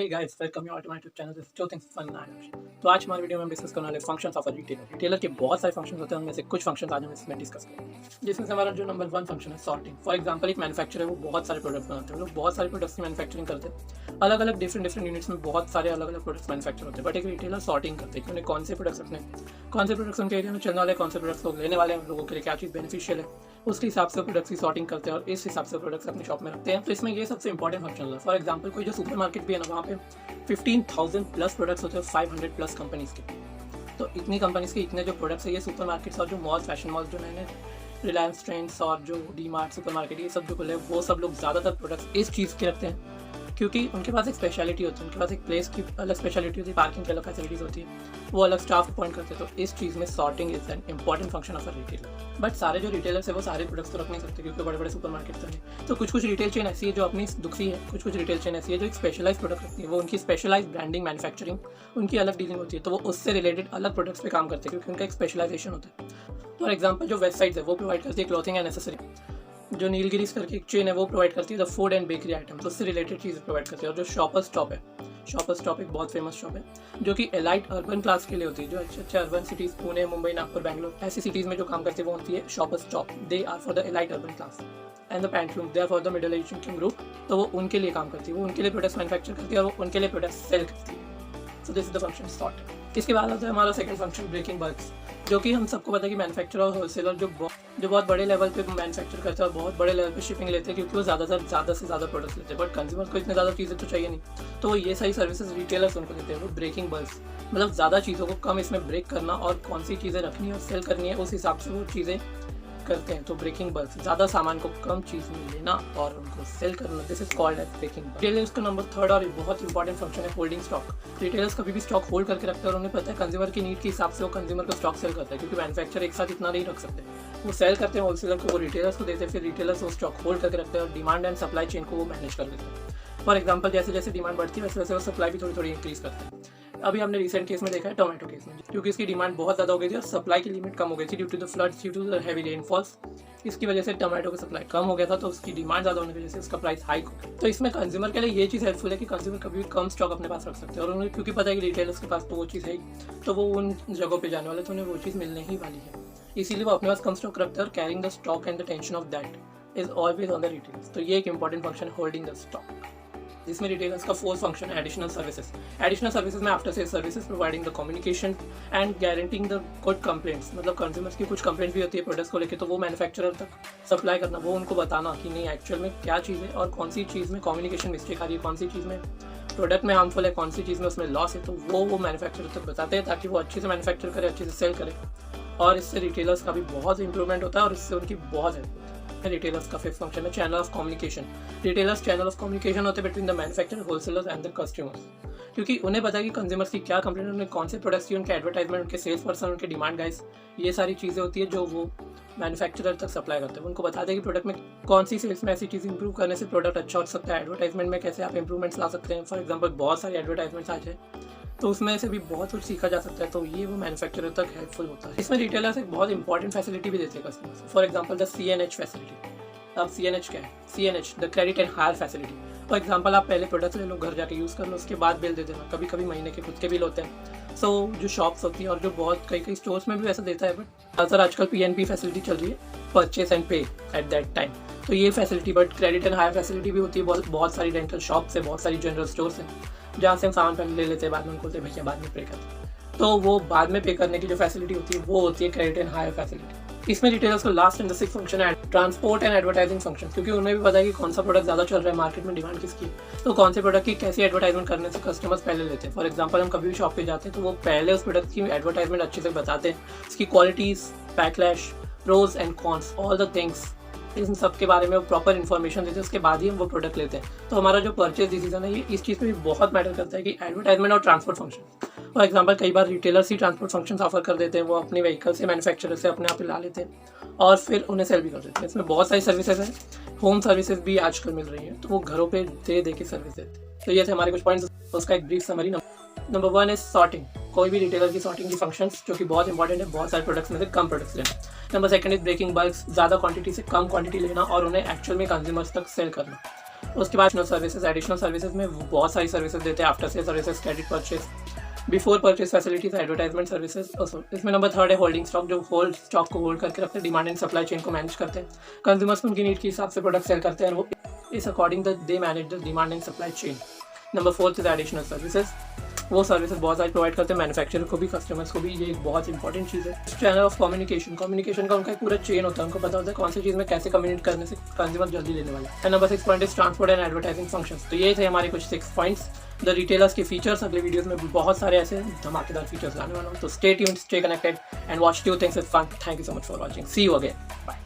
Hey guys, welcome you all to my YouTube channel. This is two things fun nice. तो आज हमारे video में हम discuss करने वाले functions of a retailer. Retailer के बहुत सारे फंक्शंस होते हैं, उनमें से कुछ फंक्शंस आज हम इसमें डिस्कस करेंगे। जिसमें से हमारा जो नंबर 1 फंक्शन है सॉर्टिंग। फॉर एग्जांपल एक मैन्युफैक्चरर है, वो बहुत सारे प्रोडक्ट्स बनाते हैं। लोग बहुत सारे प्रोडक्ट्स की मैन्युफैक्चरिंग करते हैं, अलग अलग डिफरेंट यूनिट्स में बहुत सारे अलग अलग प्रोडक्ट्स मैन्युफैक्चर होते हैं। बट एक रिटेलर सॉर्टिंग करते हैं कि उन्हें कौन से प्रोडक्ट्स रखने हैं, कौन से प्रोडक्ट्स उनके एरिया में चलने वाले, कौन से प्रोडक्ट्स लोग लेने वाले हैं, लोगों के लिए क्या चीज़ बेनिफिशियल है, उसके हिसाब से प्रोडक्ट्स की सॉर्टिंग करते हैं और इस हिसाब से प्रोडक्ट्स अपनी शॉप में रखते हैं। तो इसमें ये सबसे इंपॉर्टेंट फंक्शन है। फॉर एग्जांपल कोई जो सुपर मार्केट भी है ना, वहाँ पे 15,000 प्लस प्रोडक्ट्स होते हैं 500 प्लस कंपनीज के। तो इतनी कंपनीज के इतने जो प्रोडक्ट्स है, ये सुपर मार्केट्स और जो मॉल, फैशन मॉल, जो नए रिलायंस ट्रेंड्स और जो डी मार्ट सुपर मार्केट, ये सब जो खुले, वो सब लोग ज़्यादातर प्रोडक्ट्स इस चीज़ के रखते हैं क्योंकि उनके पास एक स्पेशलिटी होती है, उनके पास एक प्लेस की अलग स्पेशलिटी होती है, पार्किंग की अलग फैसिलिटीज़ होती है, वो अलग स्टाफ अपॉइंट करते हैं। तो इस चीज़ में sorting is an important function of a retailer. But सारे जो रिटेलर्स है वो सारे प्रोडक्ट्स तो रख नहीं सकते क्योंकि बड़े बड़े सुपर मार्केट हैं। तो कुछ रिटेल चेन ऐसी है जो अपनी दुखी है, कुछ रिटेल चेन ऐसी है जो एक स्पेशलाइज प्रोडक्ट रखती है। वो उनकी स्पेशलाइज ब्रांडिंग, मैन्युफैक्चरिंग, उनकी अलग डीलिंग होती है, तो वो उससे रिलेटेड अलग प्रोडक्ट्स पे काम करते हैं क्योंकि उनका एक स्पेशलाइजेशन होता है। फॉर एग्जाम्पल जो वेबसाइट्स है वो प्रोवाइड करती है क्लॉथिंग एंड एसेसरी। जो नीलगिरीज करके एक चेन है वो प्रोवाइड करती है the food and bakery item, तो उससे रिलेटेड चीज़ें प्रोवाइड करती है। और जो शॉपर्स स्टॉप है, शॉपर्स स्टॉप एक बहुत फेमस शॉप है जो कि एलाइट अर्बन क्लास के लिए होती है। जो अच्छे अर्बन सिटीज़, पुणे, मुंबई, नागपुर, बैंगलोर, ऐसी सिटीज़ में जो काम करती है वो होती है Shoppers Stop. They are for the elite urban class and the Pantaloons, they are for the middle age income group. तो वो उनके लिए काम करती है, वो उनके लिए प्रोडक्ट्स मैन्युफैक्चर करती है और वो उनके लिए प्रोडक्ट्स सेल करती है। So this is the function sort. इसके बाद आता है हमारा सेकंड फंक्शन ब्रेकिंग बल्क्स, जो कि हम सबको पता है कि मैन्युफैक्चरर और होलसेलर जो बहुत बड़े लेवल पे मैन्युफैक्चर करते हैं और बहुत बड़े लेवल पे शिपिंग लेते हैं क्योंकि वो ज़्यादा से ज़्यादा प्रोडक्ट्स लेते हैं। बट कंज्यूमर को इतने ज़्यादा चीज़ें तो चाहिए नहीं, तो वो ये सारी सर्विसेज रिटेलर्स उनको देते हैं। वो ब्रेकिंग बल्क्स मतलब ज़्यादा चीज़ों को कम इसमें ब्रेक करना और कौन सी चीज़ें रखनी है और सेल करनी है, उस हिसाब से वो चीज़ें करते हैं। तो ब्रेकिंग बल्क्स ज़्यादा सामान को कम चीज़ में लेना और उनको सेल करना, this is called as breaking bulk. Retailers का नंबर 3 और बहुत इंपॉर्टेंट फंक्शन है होल्डिंग स्टॉक। रिटेलर्स कभी भी स्टॉक होल्ड करके रखते हैं और उन्हें पता है कंज्यूमर की नीड के हिसाब से वो कंज्यूमर को स्टॉक सेल करता है क्योंकि मैन्युफैक्चर एक साथ इतना नहीं रख सकते। वो सेल करते हैं होलसेलर को, वो रिटेलर्स को देते हैं, फिर रिटेलर्स वो स्टॉक होल्ड करके रखते हैं और डिमांड एंड सप्लाई चेन को वो मैनेज कर लेते हैं। फॉर एग्जाम्पल जैसे जैसे डिमांड बढ़ती है वैसे वैसे वो सप्लाई भी थोड़ी इंक्रीज करते हैं। अभी हमने रिसेंट केस में देखा है टोमेटो केस में, क्योंकि इसकी डिमांड बहुत ज़्यादा हो गई थी और सप्लाई की लिमिट कम हो गई थी due to the floods, due to the heavy rainfalls. इसकी वजह से टोमेटो की सप्लाई कम हो गया था, तो उसकी डिमांड ज़्यादा होने की वजह से उसका प्राइस हाइक हो गया। तो इसमें कंज्यूमर के लिए ये चीज़ हेल्पफुल है कि कंज्यूमर कभी भी कम स्टॉक अपने पास रख सकते हैं और उन्हें क्योंकि पता है कि रिटेलर्स के पास तो वो चीज़ है, तो वो उन जगहों पर जाने वाले तो उन्हें वो चीज़ मिलने ही वाली है, इसीलिए वो अपने पास कम स्टॉक रखते हैं और carrying the stock and the tension of that is always on the retailers. तो ये एक इंपॉर्टेंट फंक्शन है होल्डिंग द स्टॉक, जिसमें रिटेलर्स का 4th फंक्शन है एडिशनल सर्विसेज। एडिशनल सर्विसेज में after sale services providing the communication and guaranteeing the good complaints. मतलब consumers की कुछ कंप्लेंट्स भी होती है प्रोडक्ट्स को लेकर, तो वो मैन्युफैक्चरर तक सप्लाई करना, वो उनको बताना कि नहीं एक्चुअल में क्या चीज़ है और कौन सी चीज़ में कम्युनिकेशन मिस्टेक आ रही है, कौन सी चीज़ में प्रोडक्ट में हार्मफुल है, कौन सी चीज़ में उसमें लॉस है, तो वो मैन्युफैक्चरर तक बताते हैं ताकि वो अच्छे से मैन्युफैक्चर करे, अच्छे से सेल करे। और इससे रिटेलर्स का भी बहुत इंप्रूवमेंट होता है और इससे उनकी बहुत हेल्प होती है। रिटेलर्स का 5th फंक्शन है channel of communication. Retailers channel of communication होते हैं between the manufacturer, wholesalers and the customers, क्योंकि उन्हें पता है कि कंज्यूमर्स की क्या कंप्लेंट है, उन्हें कौन से प्रोडक्ट्स की, उनके एडवर्टाइजमेंट, उनके सेल्स पर्सन, उनके डिमांड गाइस, ये सारी चीज़ें होती है जो वो मैन्युफैक्चरर तक सप्लाई करते हैं। उनको बताते हैं कि प्रोडक्ट में कौन सी सेल्स में ऐसी चीज़ इंप्रूव करने से प्रोडक्ट अच्छा हो सकता है, एडवर्टाइजमेंट में कैसे आप इंप्रूवमेंट्स ला सकते हैं। फॉर एग्जाम्पल बहुत सारी एडवर्टाइजमेंट्स आ जाए तो उसमें से भी बहुत कुछ सीखा जा सकता है, तो ये वो मैन्युफैक्चरर तक हेल्पफुल होता है। इसमें रिटेलर्स एक बहुत इंपॉर्टेंट फैसिलिटी भी देते हैं customers. For example the CNH facility. अब CNH क्या है? CNH the credit and hire facility. For example आप पहले प्रोडक्ट ले लो, घर जाके यूज़ कर लो, उसके बाद बिल दे देना। कभी कभी महीने के खुद के बिल होते हैं। सो जो शॉप्स होती हैं और जो बहुत कई स्टोर्स में भी वैसा देता है, बट सर आजकल PNP फैसिलिटी चल रही है, purchase and pay at that time. तो ये facility, but credit and hire facility भी होती है। बहुत सारी रेंटल शॉप्स है, बहुत सारी जनरल स्टोर्स हैं जहाँ से हम सामान पहले ले लेते हैं, बाद में उनको भैया बाद में पे करते हैं। तो वो बाद में पे करने की जो फैसिलिटी होती है वो होती है क्रेडिट एंड हायर फैसिलिटी। इसमें रिटेलर्स को last and the 6th function है ट्रांसपोर्ट एंड एडवर्टाइजिंग फंक्शन, क्योंकि उन्हें भी पता है कि कौन सा प्रोडक्ट ज़्यादा चल रहा है मार्केट में, डिमांड किसकी, तो कौन से प्रोडक्ट की कैसी एडवर्टाइजमेंट करने से कस्टमर्स पहले लेते हैं। फॉर एग्जाम्पल हम कभी भी शॉप पे जाते हैं तो वो पहले उस प्रोडक्ट की एडवर्टाइजमेंट अच्छे से बताते हैं, उसकी qualities, backlash, pros and cons, all the things, इन सब के बारे में वो प्रॉपर इन्फॉर्मेशन देते हैं, उसके बाद ही हम वो प्रोडक्ट लेते हैं। तो हमारा जो परचेज डिसीजन है ये इस चीज़ पे भी बहुत मैटर करता है कि एडवर्टाइजमेंट और ट्रांसपोर्ट फंक्शन। फॉर एग्जांपल कई बार रिटेलर्स ही ट्रांसपोर्ट फंक्शंस ऑफर कर देते हैं, वो अपने व्हीकल से मैन्युफैक्चरर से अपने आप ला लेते हैं और फिर उन्हें सेल भी कर देते हैं। इसमें बहुत सारी सर्विसेज हैं, होम सर्विसेज भी आजकल मिल रही हैं, तो वो घरों पर दे के सर्विस देते हैं। तो ये थे हमारे कुछ पॉइंट्स, उसका एक brief summary. Number 1 is sorting. कोई भी रिटेलर की सॉर्टिंग की फंक्शंस जो कि बहुत इंपॉर्टेंट है, बहुत सारे प्रोडक्ट्स में से कम प्रोडक्ट्स लेना। नंबर 2 इज ब्रेकिंग बल्क्स, ज़्यादा क्वांटिटी से कम क्वांटिटी लेना और उन्हें एक्चुअल में कंज्यूमर्स तक सेल करना। उसके बाद एडिशनल सर्विसेज में वो बहुत सारी सर्विसेज देते हैं, after sale services, credit purchase, before purchase facilities, advertisement services. इसमें नंबर 3 है होल्डिंग स्टॉक, जो होल्ड स्टॉक को होल्ड करके रखते हैं, डिमांड एंड सप्लाई चेन को मैनेज करते हैं, कंज्यूमर्स को उनकी नीड के हिसाब से प्रोडक्ट सेल करते हैं और वो इस according they manage the demand and supply chain. Number 4 is additional services, वो सर्विसेज बहुत सारी प्रोवाइड करते हैं मैन्युफैक्चरर को भी, कस्टमर्स को भी। ये एक बहुत इंपॉर्टेंट चीज़ है। चैनल ऑफ कम्युनिकेशन का उनका एक पूरा चेन होता है, उनको पता होता है कौन सी चीज़ में कैसे कम्युनिकेट करने से कंज्यूमर जल्दी लेने वाला है। Number 6 point is transport and advertising functions. तो ये थे हमारे कुछ 6 पॉइंट्स। द रिटेलर्स के फीचर्स, अगले वीडियोस में बहुत सारे ऐसे धमाकेदार फीचर्स लाने वाला हूँ। तो stay tuned, stay connected and watch new things with fun. Thank you so much for watching. See you again, bye.